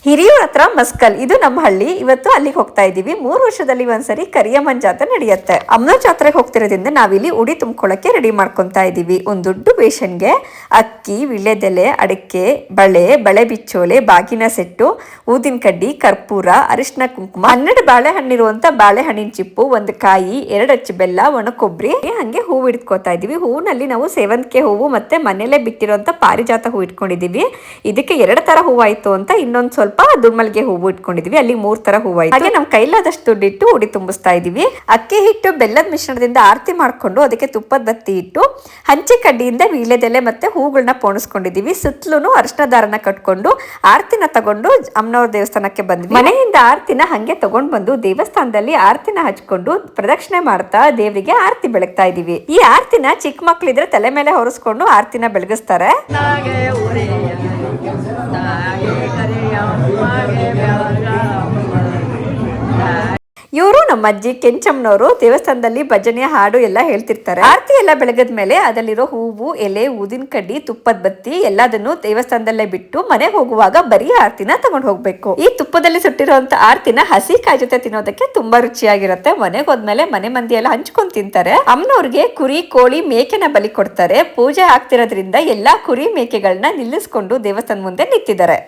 ಹಿರಿಯೂರ ಹತ್ರ ಮಸ್ಕಲ್ ಇದು ನಮ್ಮ ಹಳ್ಳಿ. ಇವತ್ತು ಅಲ್ಲಿಗೆ ಹೋಗ್ತಾ ಇದೀವಿ. 3 ವರ್ಷದಲ್ಲಿ ಒಂದ್ಸರಿ ಕರಿಯಮ್ಮನ್ ಜಾತ್ರೆ ನಡೆಯುತ್ತೆ. ಅಮ್ಮನ ಜಾತ್ರೆಗೆ ಹೋಗ್ತಿರೋದ್ರಿಂದ ನಾವಿಲ್ಲಿ ಉಡಿ ತುಂಬಿಕೊಳ್ಳಕ್ಕೆ ರೆಡಿ ಮಾಡ್ಕೊಂತಾ ಇದೀವಿ. ಒಂದು ದೊಡ್ಡ ಬೇಷನ್ಗೆ ಅಕ್ಕಿ, ವಿಳ್ಯದೆಲೆ, ಅಡಿಕೆ, ಬಳೆ ಬಿಚ್ಚೋಲೆ, ಬಾಗಿನ ಸೆಟ್ಟು, ಊದಿನ ಕಡ್ಡಿ, ಕರ್ಪೂರ, ಅರಿಶಿನ, ಕುಂಕುಮ, 12 ಬಾಳೆಹಣ್ಣಿರುವಂತ ಬಾಳೆಹಣ್ಣಿನ ಚಿಪ್ಪು, ಒಂದು ಕಾಯಿ, 2 ಅಚ್ಚು ಬೆಲ್ಲ, ಒಣ ಕೊಬ್ಬರಿ, ಹಂಗೆ ಹೂವು ಇಟ್ಕೋತಾ ಇದೀವಿ. ಹೂವಿನಲ್ಲಿ ನಾವು ಸೇವಂತಿಗೆ ಹೂವು ಮತ್ತೆ ಮನೇಲೆ ಬಿಟ್ಟಿರುವಂತ ಪಾರಿಜಾತ ಹೂ ಇಟ್ಕೊಂಡಿದೀವಿ. ಇದಕ್ಕೆ 2 ತರ ಹೂವಾಯ್ತು ಅಂತ ಇನ್ನೊಂದು ಸ್ವಲ್ಪ ದುರ್ಮಲ್ಗೆ ಹೂವು ಇಟ್ಕೊಂಡಿದೀವಿ. ಅಲ್ಲಿ 3 ತರ ಹೂವಾಯ್ತು. ಹಾಗೆ ನಮ್ ಕೈಲಾದಷ್ಟು ದುಡ್ಡಿಟ್ಟು ಉಡಿ ತುಂಬಿಸ್ತಾ ಇದೀವಿ. ಅಕ್ಕಿ ಹಿಟ್ಟು ಬೆಲ್ಲದ ಮಿಶ್ರಣದಿಂದ ಆರತಿ ಮಾಡ್ಕೊಂಡು ಅದಕ್ಕೆ ತುಪ್ಪದ ಬತ್ತಿ ಇಟ್ಟು ಹಂಚಿ ಕಡ್ಡಿಯಿಂದ ವೀಳ್ಯದೆಲೆ ಮತ್ತೆ ಹೂಗಳನ್ನ ಪೋಣಿಸ್ಕೊಂಡಿದೀವಿ. ಸುತ್ತಲೂ ಅರಿಶಿನ ದಾರನ ಕಟ್ಕೊಂಡು ಆರತಿನ ತಗೊಂಡು ಅಮ್ಮನವ್ರ ದೇವಸ್ಥಾನಕ್ಕೆ ಬಂದ್ವಿ. ಮನೆಯಿಂದ ಆರತಿನ ಹಂಗೆ ತಗೊಂಡ್ ಬಂದು ದೇವಸ್ಥಾನದಲ್ಲಿ ಆರತಿನ ಹಚ್ಕೊಂಡು ಪ್ರದಕ್ಷಿಣೆ ಮಾಡ್ತಾ ದೇವರಿಗೆ ಆರತಿ ಬೆಳಗ್ತಾ ಇದೀವಿ. ಈ ಆರತಿನ ಚಿಕ್ಕ ಮಕ್ಳಿದ್ರೆ ತಲೆ ಮೇಲೆ ಹೊರಿಸ್ಕೊಂಡು ಆರತಿನ ಬೆಳಗಿಸ್ತಾರೆ. ಇವರು ನಮ್ಮ ಅಜ್ಜಿ ಕೆಂಚಮ್ಮನವರು. ದೇವಸ್ಥಾನದಲ್ಲಿ ಭಜನೆ ಹಾಡು ಎಲ್ಲ ಹೇಳ್ತಿರ್ತಾರೆ. ಆರತಿ ಎಲ್ಲ ಬೆಳಗದ ಮೇಲೆ ಅದರಲ್ಲಿರೋ ಹೂವು, ಎಲೆ, ಊದಿನ ಕಡ್ಡಿ, ತುಪ್ಪದ ಬತ್ತಿ ಎಲ್ಲದನ್ನು ದೇವಸ್ಥಾನದಲ್ಲೇ ಬಿಟ್ಟು ಮನೆಗೆ ಹೋಗುವಾಗ ಬರೀ ಆರತಿನ ತಗೊಂಡು ಹೋಗ್ಬೇಕು. ಈ ತುಪ್ಪದಲ್ಲಿ ಸುಟ್ಟಿರುವಂತ ಆರತಿನ ಹಸಿ ಕಾಯಿ ಜೊತೆ ತಿನ್ನೋದಕ್ಕೆ ತುಂಬಾ ರುಚಿಯಾಗಿರುತ್ತೆ. ಮನೆಗೆ ಹೋದ್ಮೇಲೆ ಮನೆ ಮಂದಿ ಎಲ್ಲ ಹಂಚ್ಕೊಂಡ್ ತಿಂತಾರೆ. ಅಮ್ಮನವ್ರಿಗೆ ಕುರಿ, ಕೋಳಿ, ಮೇಕೆನ ಬಲಿ ಕೊಡ್ತಾರೆ. ಪೂಜೆ ಆಗ್ತಿರೋದ್ರಿಂದ ಎಲ್ಲಾ ಕುರಿ ಮೇಕೆಗಳನ್ನ ನಿಲ್ಲಿಸ್ಕೊಂಡು ದೇವಸ್ಥಾನ ಮುಂದೆ ನಿಂತಿದ್ದಾರೆ.